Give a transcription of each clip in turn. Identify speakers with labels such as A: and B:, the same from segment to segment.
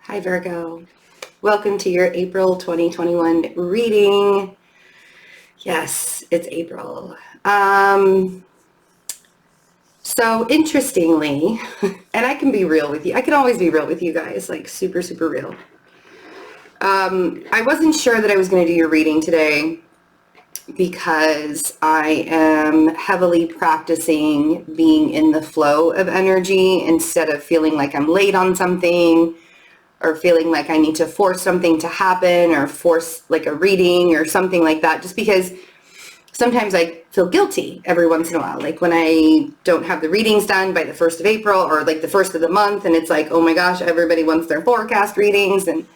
A: Hi Virgo. Welcome to your April 2021 reading. Yes, it's April. So interestingly, and I can be real with you. I can always be real with you guys, like super, super real. I wasn't sure that I was going to do your reading today because I am heavily practicing being in the flow of energy instead of feeling like I'm late on something or feeling like I need to force something to happen or force like a reading or something like that, just because sometimes I feel guilty every once in a while, like when I don't have the readings done by the 1st of April or like the 1st of the month, and it's like, oh my gosh, everybody wants their forecast readings. And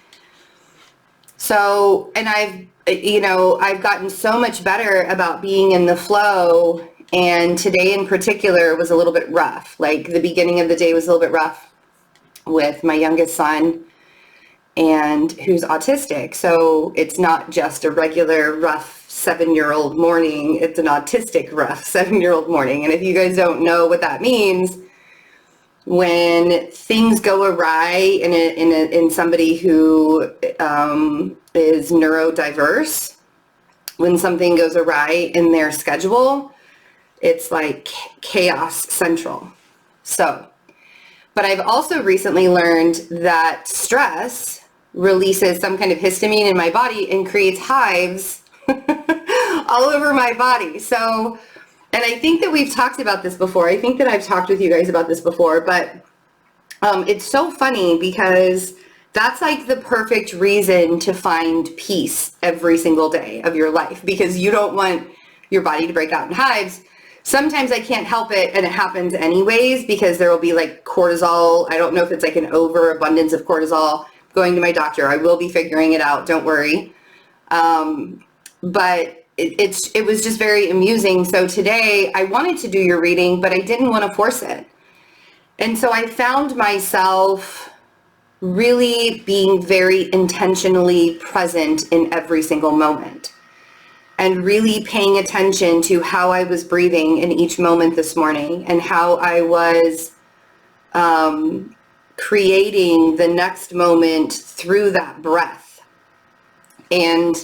A: so, and I've gotten so much better about being in the flow, and today in particular was a little bit rough. Like the beginning of the day was a little bit rough with my youngest son, and who's autistic. So it's not just a regular rough 7-year-old morning, it's an autistic rough 7-year-old morning. And if you guys don't know what that means, when things go awry in somebody who is neurodiverse, when something goes awry in their schedule, it's like chaos central. So, but I've also recently learned that stress releases some kind of histamine in my body and creates hives all over my body. So, and I think that we've talked about this before. I think that I've talked with you guys about this before, but it's so funny because that's like the perfect reason to find peace every single day of your life, because you don't want your body to break out in hives. Sometimes I can't help it, and it happens anyways, because there will be like cortisol. I don't know if it's like an overabundance of cortisol. Going to my doctor, I will be figuring it out, don't worry. But it was just very amusing. So today I wanted to do your reading, but I didn't want to force it. And so I found myself really being very intentionally present in every single moment, and really paying attention to how I was breathing in each moment this morning, and how I was creating the next moment through that breath, and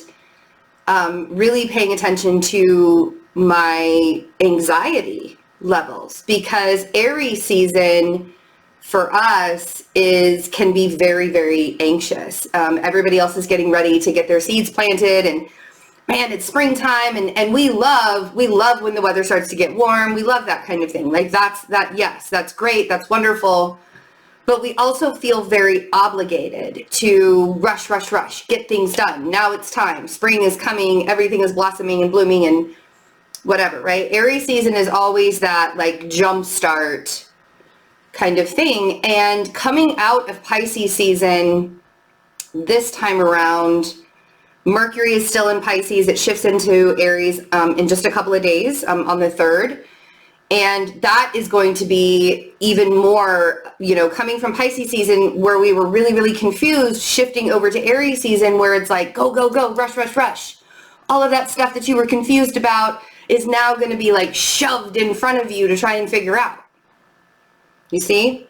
A: really paying attention to my anxiety levels, because Aries season for us can be very, very anxious. Everybody else is getting ready to get their seeds planted, and man, it's springtime, and we love when the weather starts to get warm. We love that kind of thing. Like yes, that's great. That's wonderful. But we also feel very obligated to rush, get things done. Now it's time. Spring is coming. Everything is blossoming and blooming and whatever, right? Aries season is always that like jumpstart kind of thing. And coming out of Pisces season this time around, Mercury is still in Pisces. It shifts into Aries in just a couple of days on the 3rd. And that is going to be even more, coming from Pisces season where we were really, really confused, shifting over to Aries season where it's like, go, rush. All of that stuff that you were confused about is now going to be like shoved in front of you to try and figure out. You see?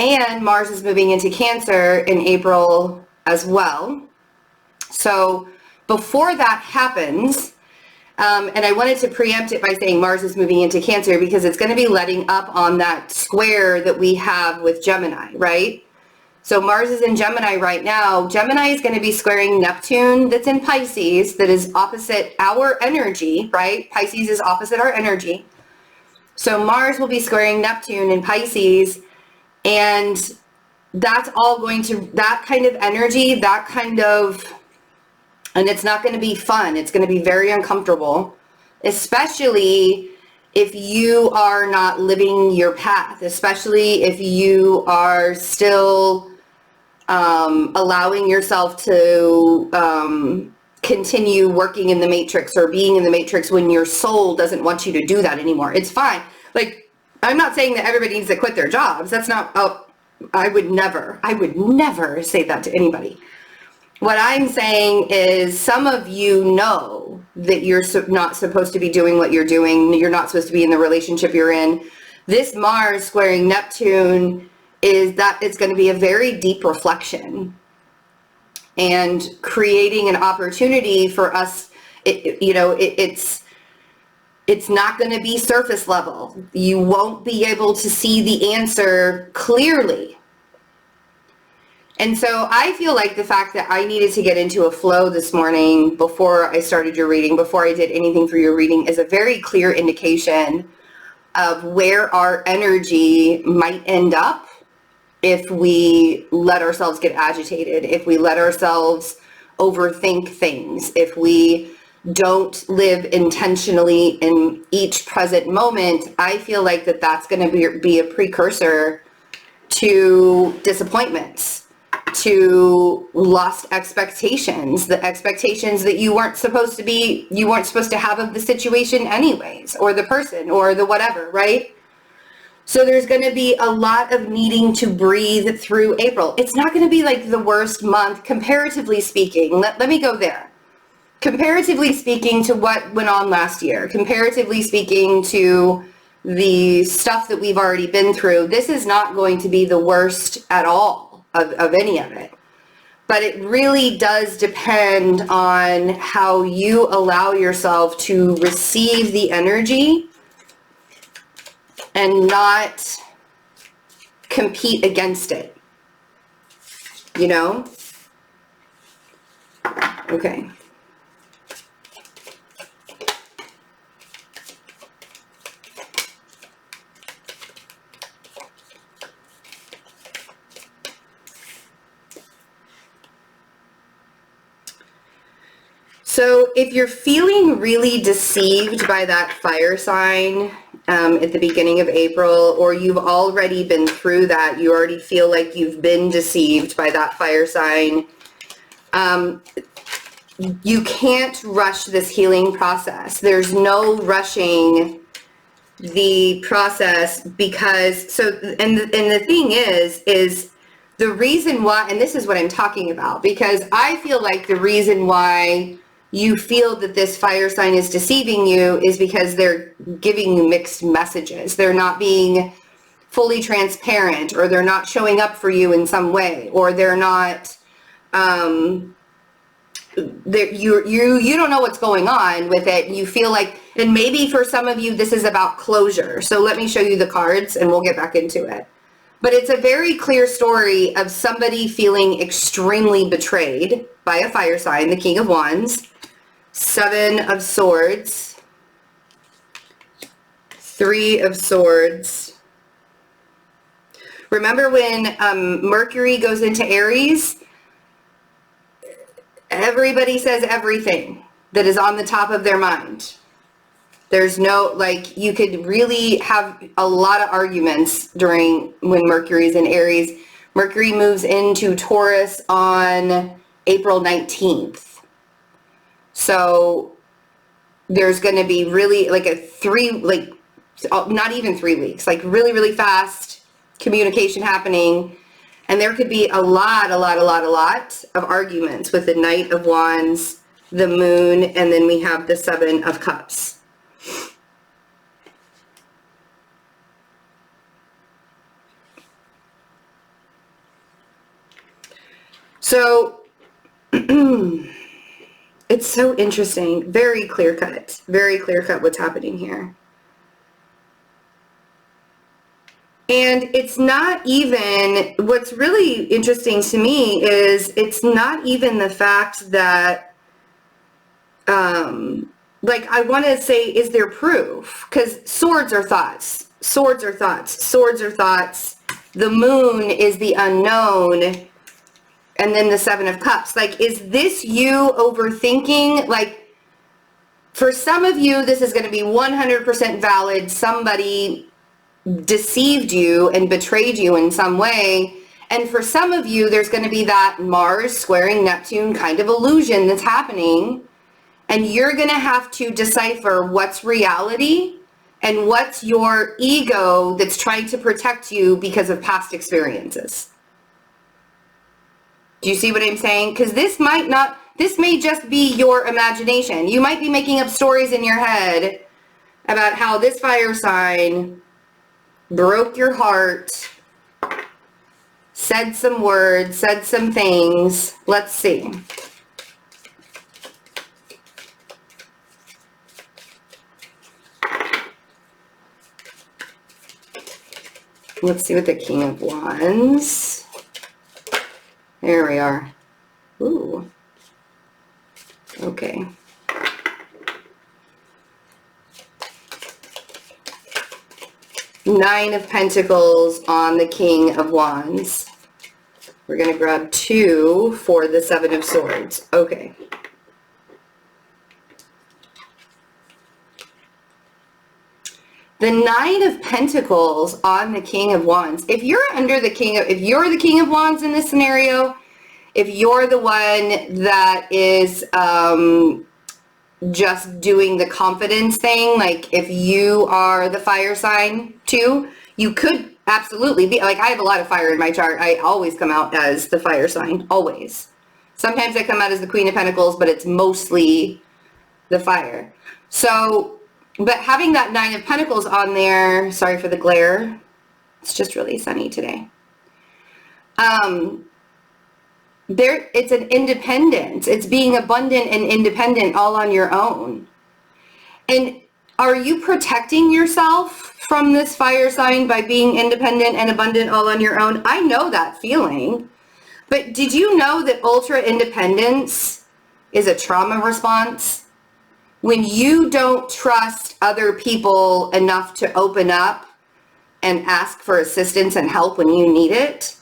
A: And Mars is moving into Cancer in April as well. So before that happens, and I wanted to preempt it by saying Mars is moving into Cancer because it's going to be letting up on that square that we have with Gemini, right? So Mars is in Gemini right now. Gemini is going to be squaring Neptune that's in Pisces, that is opposite our energy, right? Pisces is opposite our energy. So Mars will be squaring Neptune in Pisces, and that's all going to, that kind of energy, and it's not going to be fun. It's going to be very uncomfortable, especially if you are not living your path, especially if you are still allowing yourself to continue working in the matrix or being in the matrix when your soul doesn't want you to do that anymore. It's fine. Like, I'm not saying that everybody needs to quit their jobs. That's not, I would never say that to anybody. What I'm saying is some of you know that you're not supposed to be doing what you're doing. You're not supposed to be in the relationship you're in. This Mars squaring Neptune is that it's going to be a very deep reflection and creating an opportunity for us. It's not going to be surface level. You won't be able to see the answer clearly. And so I feel like the fact that I needed to get into a flow this morning before I started your reading, before I did anything for your reading, is a very clear indication of where our energy might end up if we let ourselves get agitated, if we let ourselves overthink things, if we don't live intentionally in each present moment. I feel like that's going to be a precursor to disappointments, to lost expectations, the expectations that you weren't supposed to have of the situation anyways, or the person, or the whatever, right? So there's going to be a lot of needing to breathe through April. It's not going to be like the worst month, comparatively speaking. Let me go there. Comparatively speaking to what went on last year, comparatively speaking to the stuff that we've already been through, this is not going to be the worst at all of any of it. But it really does depend on how you allow yourself to receive the energy and not compete against it, you know? Okay. So if you're feeling really deceived by that fire sign at the beginning of April, or you've already been through that, you already feel like you've been deceived by that fire sign, you can't rush this healing process. There's no rushing the process because, and the thing is the reason why, and this is what I'm talking about, because I feel like the reason why you feel that this fire sign is deceiving you is because they're giving you mixed messages. They're not being fully transparent, or they're not showing up for you in some way, or they're not, you don't know what's going on with it. You feel like, and maybe for some of you, this is about closure. So let me show you the cards and we'll get back into it. But it's a very clear story of somebody feeling extremely betrayed by a fire sign, the King of Wands, Seven of Swords, Three of Swords. Remember when Mercury goes into Aries? Everybody says everything that is on the top of their mind. There's no, like, you could really have a lot of arguments when Mercury's in Aries. Mercury moves into Taurus on April 19th. So there's going to be really like not even 3 weeks, like really, really fast communication happening. And there could be a lot of arguments with the Knight of Wands, the Moon, and then we have the Seven of Cups. So it's so interesting. Very clear cut what's happening here. And it's not even, what's really interesting to me is it's not even the fact that, like, I want to say, is there proof? Because swords are thoughts. Swords are thoughts. Swords are thoughts. The Moon is the unknown. And then the Seven of Cups. Like, is this you overthinking? Like, for some of you, this is going to be 100% valid. Somebody deceived you and betrayed you in some way. And for some of you, there's going to be that Mars squaring Neptune kind of illusion that's happening. And you're going to have to decipher what's reality and what's your ego that's trying to protect you because of past experiences. Do you see what I'm saying? Because this may just be your imagination. You might be making up stories in your head about how this fire sign broke your heart said some words, said some things. Let's see. Let's see what the King of Wands. There we are. Ooh. Okay. Nine of Pentacles on the King of Wands. We're going to grab 2 for the Seven of Swords. Okay. The Nine of Pentacles on the King of Wands. If you're the King of Wands in this scenario, if you're the one that is just doing the confidence thing, like if you are the fire sign too, you could absolutely be, like I have a lot of fire in my chart. I always come out as the fire sign, always. Sometimes I come out as the Queen of Pentacles, but it's mostly the fire. So, but having that Nine of Pentacles on there, sorry for the glare, it's just really sunny today. It's an independence. It's being abundant and independent all on your own. And are you protecting yourself from this fire sign by being independent and abundant all on your own? I know that feeling. But did you know that ultra independence is a trauma response? When you don't trust other people enough to open up and ask for assistance and help when you need it,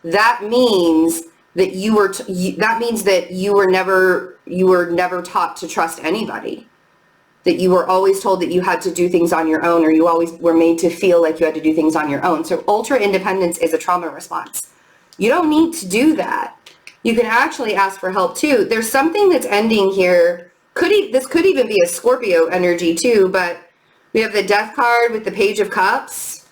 A: that means that you were never taught to trust anybody. That you were always told that you had to do things on your own, or you always were made to feel like you had to do things on your own. So ultra independence is a trauma response. You don't need to do that. You can actually ask for help too. There's something that's ending here. This could even be a Scorpio energy too, but we have the Death card with the Page of Cups.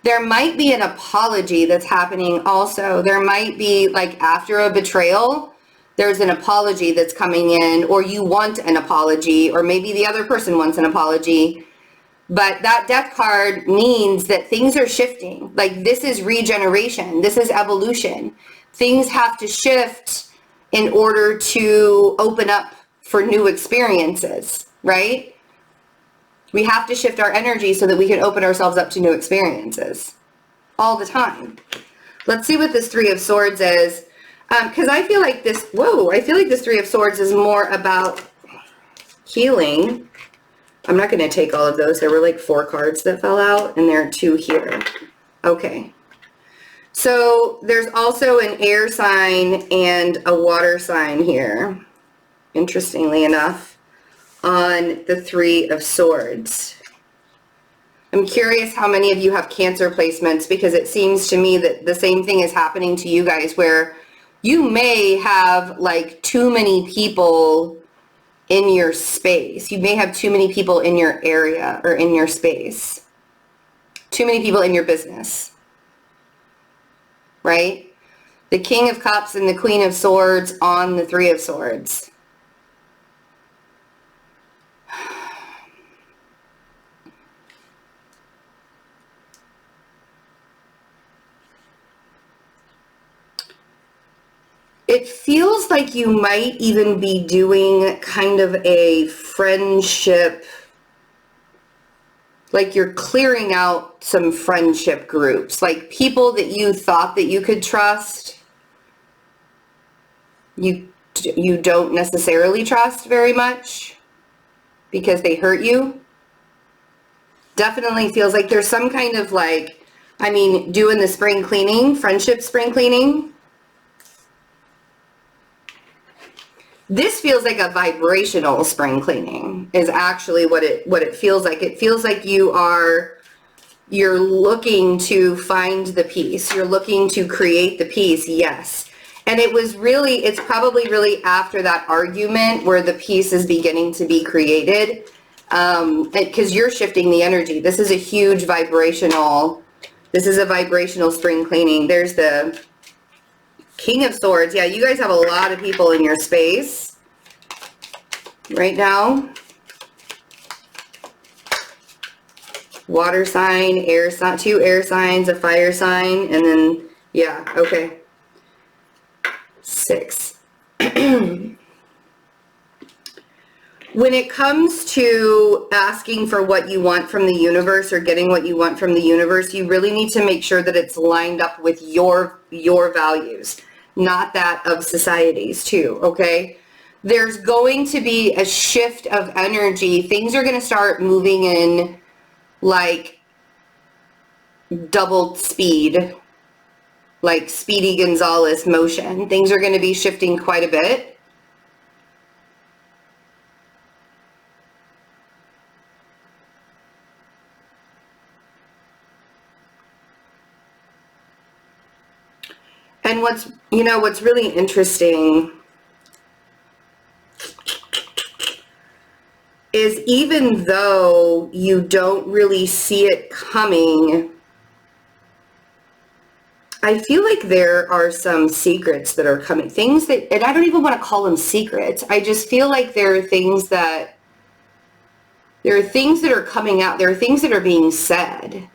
A: There might be an apology that's happening also. There might be, like, after a betrayal, there's an apology that's coming in, or you want an apology, or maybe the other person wants an apology. But that Death card means that things are shifting. Like, this is regeneration. This is evolution. Things have to shift in order to open up for new experiences, right? We have to shift our energy so that we can open ourselves up to new experiences all the time. Let's see what this Three of Swords is. Because I feel like this Three of Swords is more about healing. I'm not going to take all of those. There were like 4 cards that fell out, and there are 2 here. Okay. So there's also an air sign and a water sign here, interestingly enough, on the Three of Swords. I'm curious how many of you have Cancer placements, because it seems to me that the same thing is happening to you guys, where you may have like too many people in your space. You may have too many people in your area or in your space. Too many people in your business. Right? The King of Cups and the Queen of Swords on the Three of Swords. It feels like you might even be doing kind of a friendship, like you're clearing out some friendship groups, like people that you thought that you could trust, you don't necessarily trust very much because they hurt you. Definitely feels like there's some kind of like, I mean, doing the spring cleaning, friendship spring cleaning. This feels like a vibrational spring cleaning is actually what it feels like. It feels like you're looking to find the peace. You're looking to create the peace, yes. And it's probably really after that argument where the peace is beginning to be created, because you're shifting the energy. This is a vibrational spring cleaning. There's the King of Swords. Yeah, you guys have a lot of people in your space right now. Water sign, air sign, 2 air signs, a fire sign, and then Yeah, okay. 6. When it comes to asking for what you want from the universe or getting what you want from the universe, you really need to make sure that it's lined up with your values, not that of society's too, okay? There's going to be a shift of energy. Things are going to start moving in like double speed, like Speedy Gonzalez motion. Things are going to be shifting quite a bit. And what's really interesting is even though you don't really see it coming, I feel like there are some secrets that are coming. Things that, and I don't even want to call them secrets. I just feel like there are things that are coming out. There are things that are being said,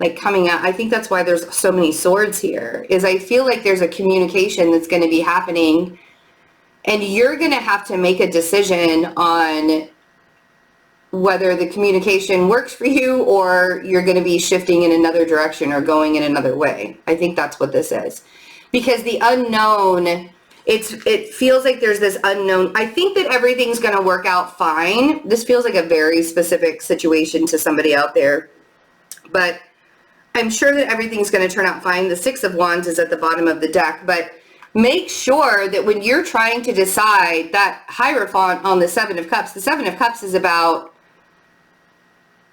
A: like coming out. I think that's why there's so many swords here, is I feel like there's a communication that's going to be happening, and you're going to have to make a decision on whether the communication works for you or you're going to be shifting in another direction or going in another way. I think that's what this is. Because the unknown, it feels like there's this unknown. I think that everything's going to work out fine. This feels like a very specific situation to somebody out there. But I'm sure that everything's going to turn out fine. The 6 of Wands is at the bottom of the deck. But make sure that when you're trying to decide, that Hierophant on the 7 of Cups, the 7 of Cups is about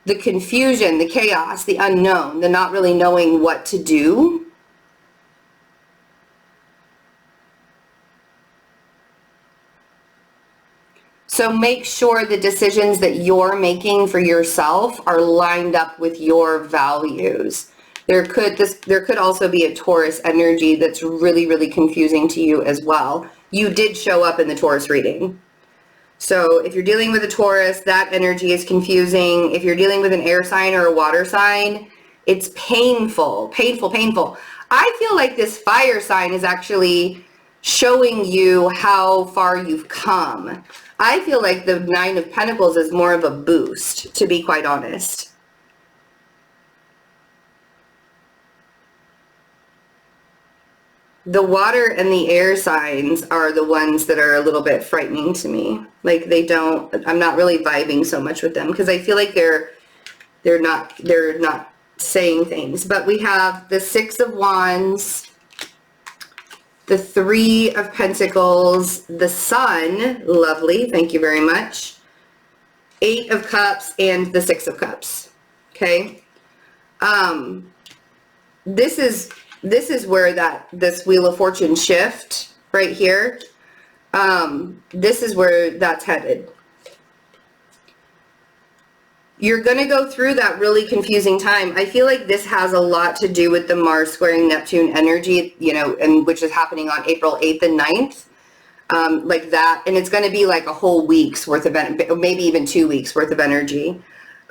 A: the confusion, the chaos, the unknown, the not really knowing what to do. So make sure the decisions that you're making for yourself are lined up with your values. There could also be a Taurus energy that's really, really confusing to you as well. You did show up in the Taurus reading. So if you're dealing with a Taurus, that energy is confusing. If you're dealing with an air sign or a water sign, it's painful, painful, painful. I feel like this fire sign is actually showing you how far you've come. I feel like the 9 of Pentacles is more of a boost, to be quite honest. The water and the air signs are the ones that are a little bit frightening to me. Like I'm not really vibing so much with them because I feel like they're not saying things. But we have the 6 of Wands, the 3 of Pentacles, the Sun, lovely, thank you very much, 8 of Cups, and the 6 of Cups, okay? This is where this Wheel of Fortune shift right here, this is where that's headed. You're going to go through that really confusing time. I feel like this has a lot to do with the Mars squaring Neptune energy, and which is happening on April 8th and 9th, like that. And it's going to be like a whole week's worth of, maybe even 2 weeks worth of energy.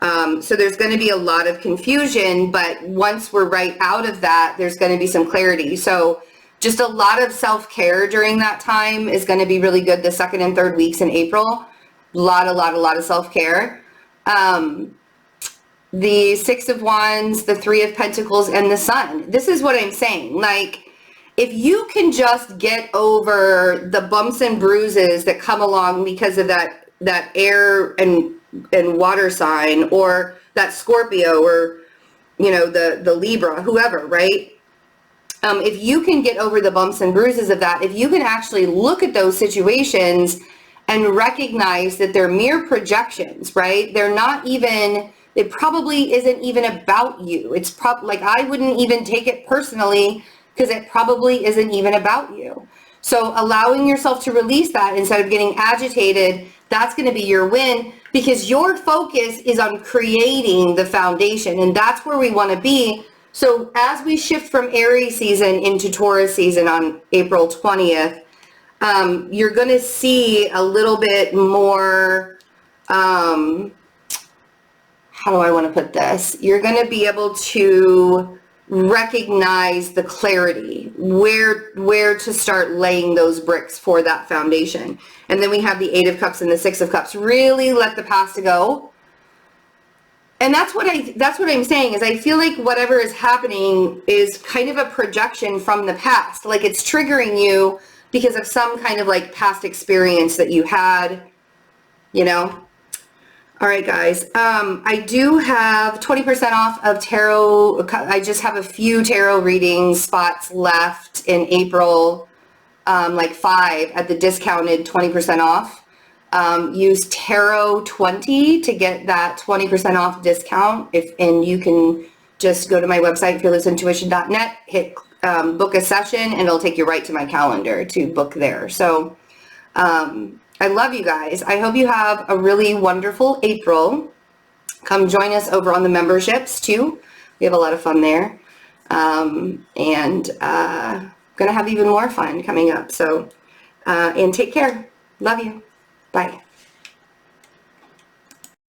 A: So there's going to be a lot of confusion, but once we're right out of that, there's going to be some clarity. So just a lot of self-care during that time is going to be really good. The 2nd and 3rd weeks in April, a lot of self-care. The 6 of Wands, the 3 of Pentacles, and the Sun. This is what I'm saying. Like, if you can just get over the bumps and bruises that come along because of that air and water sign, or that Scorpio, or the Libra, whoever, right? If you can get over the bumps and bruises of that, if you can actually look at those situations and recognize that they're mere projections, right? They're not even, it probably isn't even about you. It's like, I wouldn't even take it personally because it probably isn't even about you. So allowing yourself to release that instead of getting agitated, that's going to be your win, because your focus is on creating the foundation, and that's where we want to be. So as we shift from Aries season into Taurus season on April 20th, you're going to see a little bit more, how do I want to put this? You're going to be able to recognize the clarity, where to start laying those bricks for that foundation. And then we have the 8 of Cups and the 6 of Cups. Really let the past go. And that's what I'm saying, is I feel like whatever is happening is kind of a projection from the past. Like it's triggering you because of some kind of like past experience that you had, you know? All right, guys. I do have 20% off of tarot. I just have a few tarot reading spots left in April, like 5 at the discounted 20% off. Use Tarot 20 to get that 20% off discount. And you can just go to my website, fearlessintuition.net, hit book a session, and it'll take you right to my calendar to book there. So I love you guys. I hope you have a really wonderful April. Come join us over on the memberships too. We have a lot of fun there. And gonna have even more fun coming up. So, and take care. Love you. Bye.